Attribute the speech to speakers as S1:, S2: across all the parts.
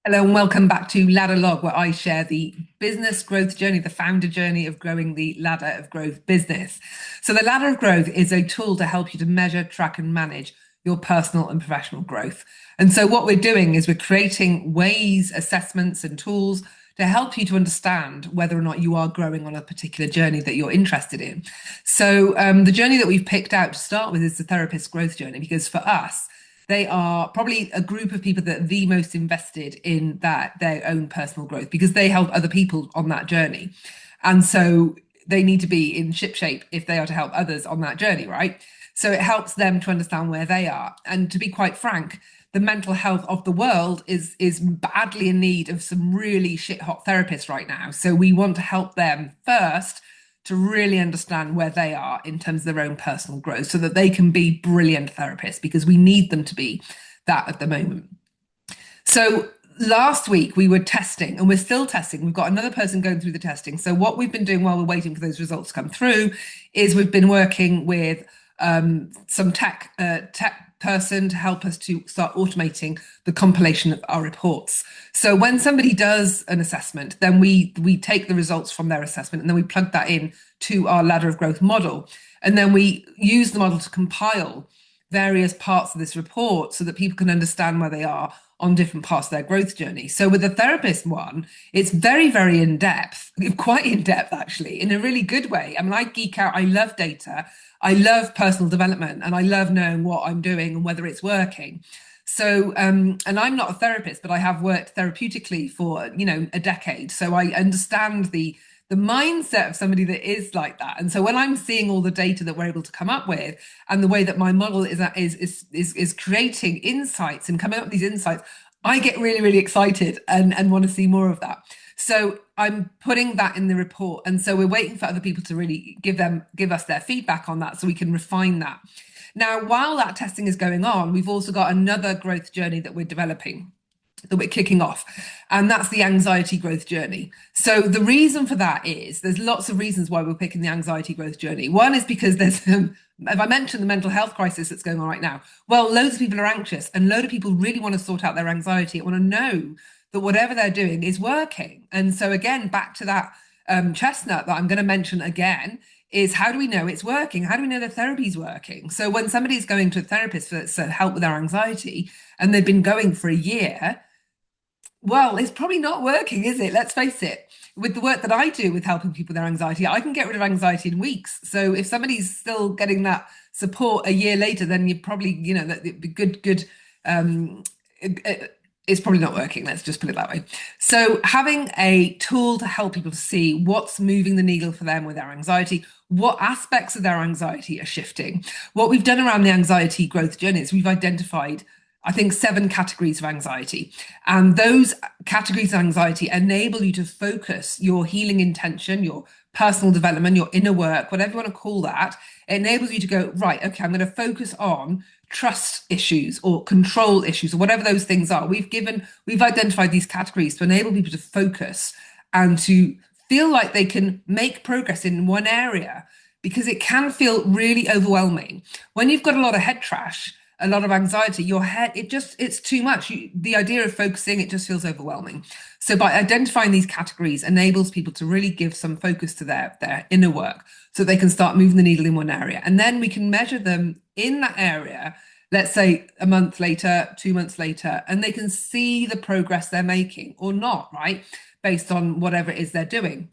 S1: Hello and welcome back to Ladder Log, where I share the business growth journey, the founder journey of growing the ladder of growth business. So, the ladder of growth is a tool to help you to measure, track, and manage your personal and professional growth. And so, what we're doing is we're creating ways, assessments, and tools to help you to understand whether or not you are growing on a particular journey that you're interested in. So, the journey that we've picked out to start with is the therapist growth journey, because for us, they are probably a group of people that are the most invested in their own personal growth because they help other people on that journey. And so they need to be in ship shape if they are to help others on that journey, right? So it helps them to understand where they are. And to be quite frank, the mental health of the world is badly in need of some really shit hot therapists right now. So we want to help them first to really understand where they are in terms of their own personal growth so that they can be brilliant therapists because we need them to be that at the moment. So last week we were testing and we're still testing. We've got another person going through the testing. So what we've been doing while we're waiting for those results to come through is we've been working with some tech person to help us to start automating the compilation of our reports. So when somebody does an assessment, then we take the results from their assessment and then we plug that in to our ladder of growth model. And then we use the model to compile various parts of this report so that people can understand where they are on different parts of their growth journey. So with the therapist one, it's very, very in depth, quite in depth actually, in a really good way. I mean, I geek out, I love data, I love personal development, and I love knowing what I'm doing and whether it's working. So, and I'm not a therapist, but I have worked therapeutically for, a decade. So I understand the mindset of somebody that is like that. And so when I'm seeing all the data that we're able to come up with and the way that my model is creating insights and coming up with these insights, I get really, really excited and want to see more of that. So I'm putting that in the report. And so we're waiting for other people to really give us their feedback on that so we can refine that. Now, while that testing is going on, we've also got another growth journey that we're developing, that we're kicking off, and that's the anxiety growth journey. So the reason for that is there's lots of reasons why we're picking the anxiety growth journey. One is because there's if I mentioned the mental health crisis that's going on right now, well, loads of people are anxious and loads of people really want to sort out their anxiety and want to know that whatever they're doing is working. And so again, back to that chestnut that I'm going to mention again, is how do we know it's working? How do we know the therapy's working? So when somebody's going to a therapist for help with their anxiety and they've been going for a year, well, it's probably not working, is it? Let's face it. With the work that I do with helping people with their anxiety, I can get rid of anxiety in weeks. So if somebody's still getting that support a year later, then you probably, that it'd be good. It's probably not working. Let's just put it that way. So having a tool to help people to see what's moving the needle for them with their anxiety, what aspects of their anxiety are shifting. What we've done around the anxiety growth journey is we've identified, I think, 7 categories of anxiety. And those categories of anxiety enable you to focus your healing intention, your personal development, your inner work, whatever you want to call that. It enables you to go, right, okay, I'm going to focus on trust issues or control issues or whatever those things are. We've identified these categories to enable people to focus and to feel like they can make progress in one area, because it can feel really overwhelming. When you've got a lot of head trash, a lot of anxiety, your head, it's too much. The idea of focusing, it just feels overwhelming. So by identifying these categories enables people to really give some focus to their inner work so they can start moving the needle in one area. And then we can measure them in that area, let's say a month later, 2 months later, and they can see the progress they're making or not, right? Based on whatever it is they're doing.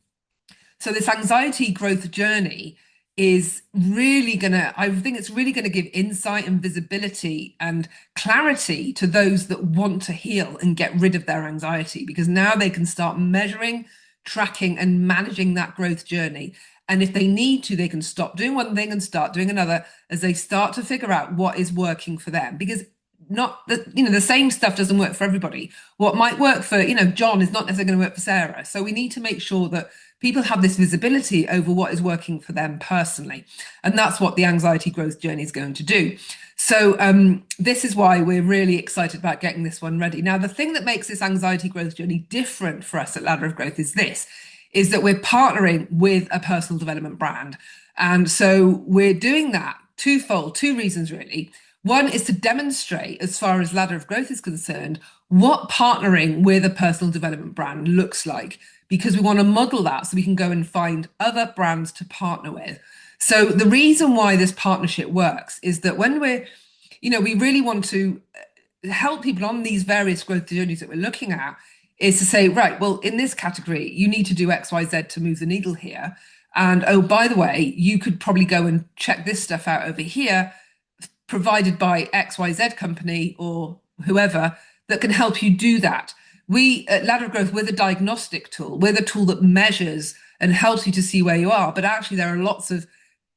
S1: So this anxiety growth journey is really I think it's really gonna give insight and visibility and clarity to those that want to heal and get rid of their anxiety, because now they can start measuring, tracking, and managing that growth journey. And if they need to, they can stop doing one thing and start doing another as they start to figure out what is working for them. Because not that, the same stuff doesn't work for everybody. What might work for, John is not necessarily going to work for Sarah. So we need to make sure that people have this visibility over what is working for them personally. And that's what the anxiety growth journey is going to do. So this is why we're really excited about getting this one ready. Now, the thing that makes this anxiety growth journey different for us at Ladder of Growth is that we're partnering with a personal development brand. And so we're doing that twofold, 2 reasons really. One is to demonstrate, as far as Ladder of Growth is concerned, what partnering with a personal development brand looks like, because we want to model that so we can go and find other brands to partner with. So the reason why this partnership works is that when we really want to help people on these various growth journeys that we're looking at, is to say, right, well, in this category, you need to do X, Y, Z to move the needle here. And oh, by the way, you could probably go and check this stuff out over here, provided by XYZ company or whoever that can help you do that. We at Ladder of Growth, we're the diagnostic tool. We're the tool that measures and helps you to see where you are. But actually, there are lots of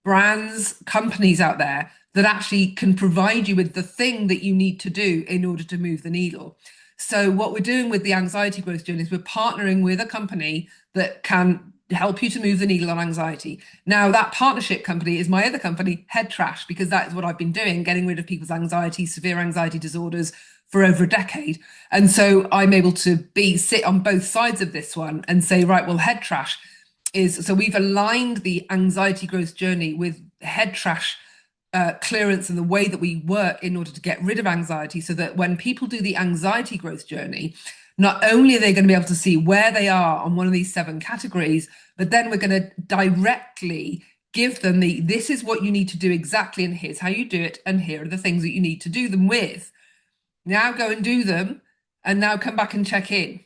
S1: brands, companies out there that actually can provide you with the thing that you need to do in order to move the needle. So what we're doing with the anxiety growth journey is we're partnering with a company that can help you to move the needle on anxiety. Now, that partnership company is my other company, Head Trash, because that is what I've been doing, getting rid of people's anxiety, severe anxiety disorders for over a decade. And so I'm able to sit on both sides of this one and say, right, well, Head Trash is, so we've aligned the anxiety growth journey with Head Trash clearance and the way that we work in order to get rid of anxiety, so that when people do the anxiety growth journey, not only are they going to be able to see where they are on one of these 7 categories, but then we're going to directly give them this is what you need to do exactly, and here's how you do it, and here are the things that you need to do them with. Now go and do them, and now come back and check in.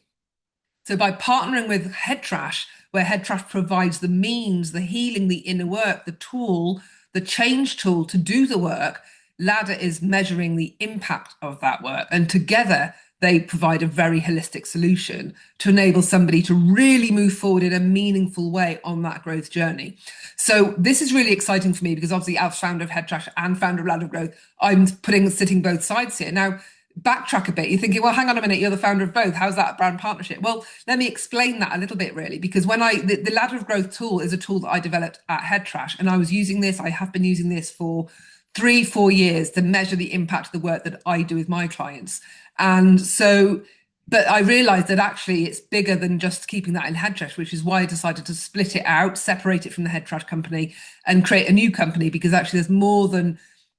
S1: So by partnering with Head Trash, where Head Trash provides the means, the healing, the inner work, the tool, the change tool to do the work, Ladder is measuring the impact of that work. And together, they provide a very holistic solution to enable somebody to really move forward in a meaningful way on that growth journey. So this is really exciting for me, because obviously as founder of Head Trash and founder of Ladder of Growth, I'm sitting both sides here. Now, backtrack a bit, you're thinking, well, hang on a minute, you're the founder of both. How's that a brand partnership? Well, let me explain that a little bit, really, because when the Ladder of Growth tool is a tool that I developed at Head Trash, and I was using this, I have been using this for 3-4 years to measure the impact of the work that I do with my clients. And so, but I realized that actually it's bigger than just keeping that in Head Trash, which is why I decided to split it out, separate it from the Head Trash company, and create a new company, because actually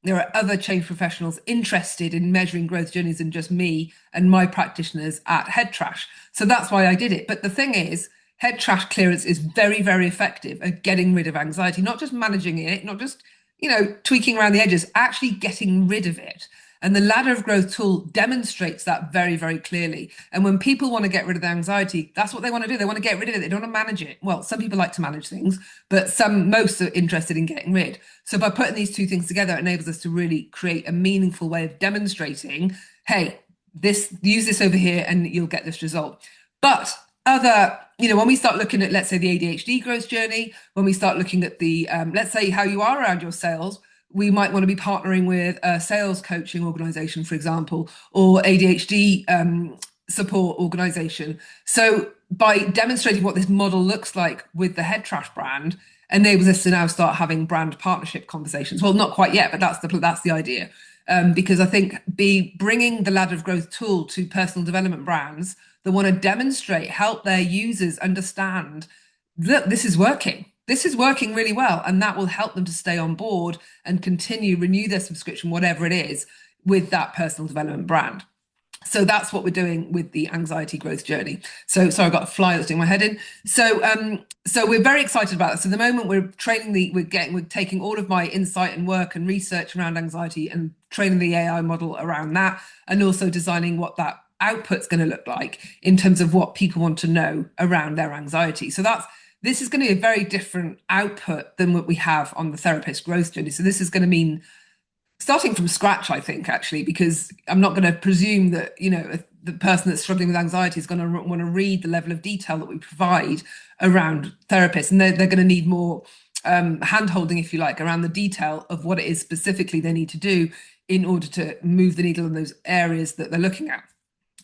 S1: there are other change professionals interested in measuring growth journeys than just me and my practitioners at Head Trash. So that's why I did it. But the thing is, Head Trash clearance is very, very effective at getting rid of anxiety, not just managing it, not just tweaking around the edges, actually getting rid of it. And the Ladder of Growth tool demonstrates that very, very clearly. And when people want to get rid of the anxiety, that's what they want to do. They want to get rid of it. They don't want to manage it. Well, some people like to manage things, but most are interested in getting rid. So by putting these two things together, it enables us to really create a meaningful way of demonstrating, hey, use this over here and you'll get this result. But when we start looking at, let's say, the ADHD growth journey, when we start looking at the, let's say, how you are around your sales, we might want to be partnering with a sales coaching organization, for example, or ADHD support organization. So by demonstrating what this model looks like with the Head Trash brand, enables us to now start having brand partnership conversations. Well, not quite yet, but that's the idea. Because I think bringing the Ladder of Growth tool to personal development brands that want to demonstrate, help their users understand, look, this is working. This is working really well, and that will help them to stay on board and renew their subscription, whatever it is, with that personal development brand. So that's what we're doing with the anxiety growth journey. So sorry, I've got a fly that's doing my head in. So we're very excited about this. So at the moment we're taking all of my insight and work and research around anxiety and training the AI model around that, and also designing what that output's going to look like in terms of what people want to know around their anxiety. So this is going to be a very different output than what we have on the therapist growth journey. So this is going to mean starting from scratch, I think, actually, because I'm not going to presume that, the person that's struggling with anxiety is going to want to read the level of detail that we provide around therapists. And they're going to need more hand-holding, if you like, around the detail of what it is specifically they need to do in order to move the needle in those areas that they're looking at.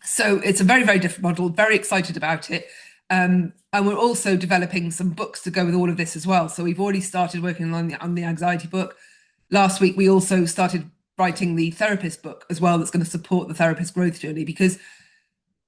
S1: So it's a very, very different model, very excited about it. And we're also developing some books to go with all of this as well. So we've already started working on the anxiety book. Last week, we also started writing the therapist book as well, that's going to support the therapist growth journey, because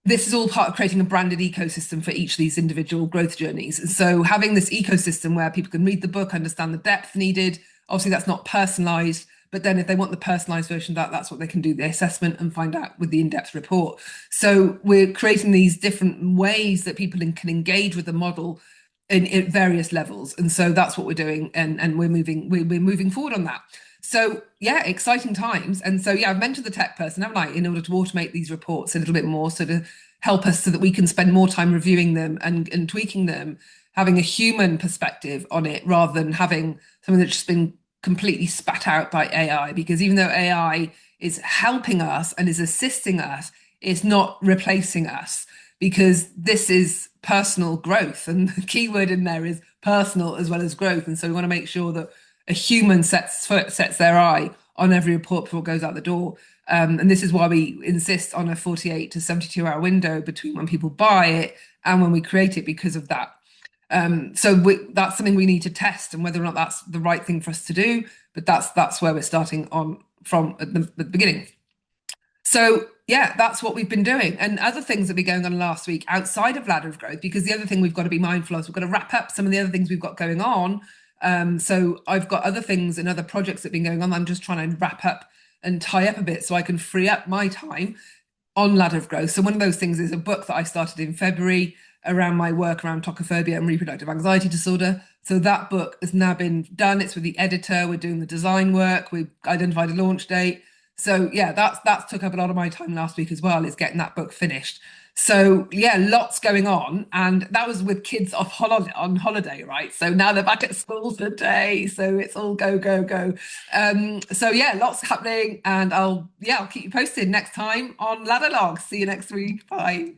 S1: this is all part of creating a branded ecosystem for each of these individual growth journeys. And so having this ecosystem where people can read the book, understand the depth needed, obviously that's not personalized, But then if they want the personalized version of that, that's what they can do, the assessment, and find out with the in-depth report. So we're creating these different ways that people can engage with the model in various levels. And so that's what we're doing. And we're moving forward on that. So yeah, exciting times. And so yeah, I've mentioned the tech person, haven't I, in order to automate these reports a little bit more, so to help us so that we can spend more time reviewing them and tweaking them, having a human perspective on it rather than having something that's just been completely spat out by AI. Because even though AI is helping us and is assisting us, it's not replacing us, because this is personal growth. And the key word in there is personal as well as growth. And so we want to make sure that a human sets their eye on every report before it goes out the door. And this is why we insist on a 48 to 72 hour window between when people buy it and when we create it, because of that. So that's something we need to test, and whether or not that's the right thing for us to do. But that's where we're starting on from at the beginning. So yeah, that's what we've been doing. And other things that have been going on last week outside of Ladder of Growth, because the other thing we've got to be mindful of, we've got to wrap up some of the other things we've got going on. So I've got other things and other projects that have been going on. I'm just trying to wrap up and tie up a bit so I can free up my time on Ladder of Growth. So one of those things is a book that I started in February around my work around tocophobia and reproductive anxiety disorder. So that book has now been done. It's with the editor. We're doing the design work. We've identified a launch date. So yeah, that's took up a lot of my time last week as well, is getting that book finished. So yeah, lots going on. And that was with kids off on holiday, right? So now they're back at school today. So it's all go, go, go. So yeah, lots happening. And I'll keep you posted next time on Ladder Log. See you next week. Bye.